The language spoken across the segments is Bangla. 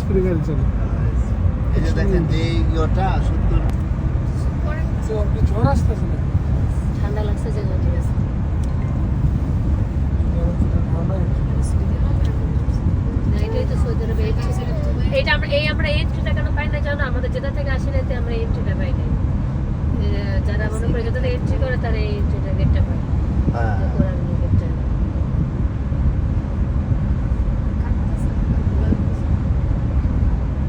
স্প্রে গাড়ি চলে। এই যে দেখেন যে ইয়েটা 70 তো আপনি ঝড় আসতেছে না? ঠান্ডা লাগছে যে ঠিক আছে। এটাই তো সৌদি আরবে এইটা আমরা এন্ট্রিটা কেন পাই না জানো? আমাদের যেটা থেকে আসি না আমরা এন্ট্রিটা পাই না। যারা মনে করে যেটা এন্ট্রি করে তারা এই এন্ট্রিটা গেটটা পায়। হ্যাঁ কোরআন গেটটা।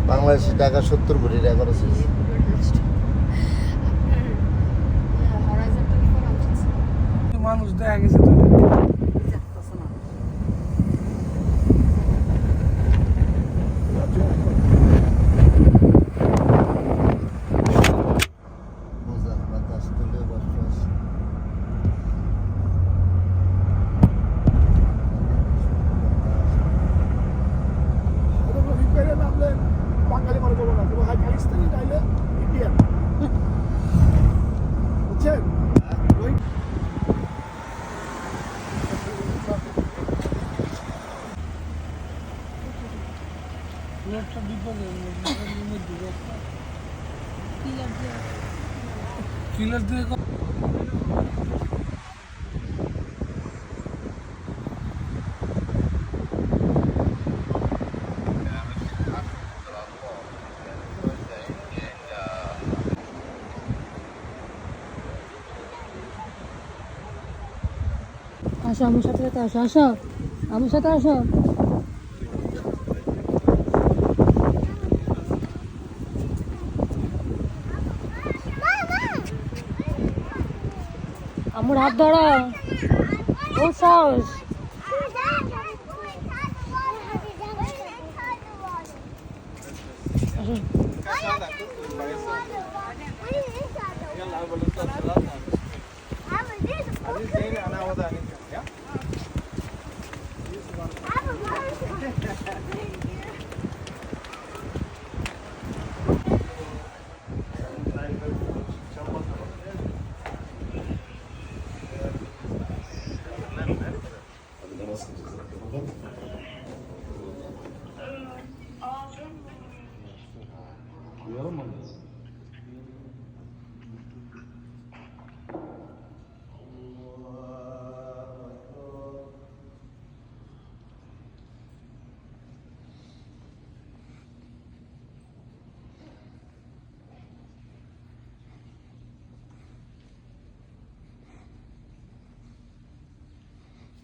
বাংলাদেশে টাকা 70 কোটি টাকা খরচ হয়েছে। মানুষ দেখা গেছে তো মোজা বাতাস তুলে বসবাস বাঙালি মনে করবো না, তুমি হয় পাকিস্তানি নাইলে ইন্ডিয়ান, বুঝছেন? ওই লোকটা বিপদের মধ্যে কিলার দিয়ে আসো আমার সাথে আসো, আসো আমার সাথে আসো। আমার হাত ধরো, ও সাহস। أنا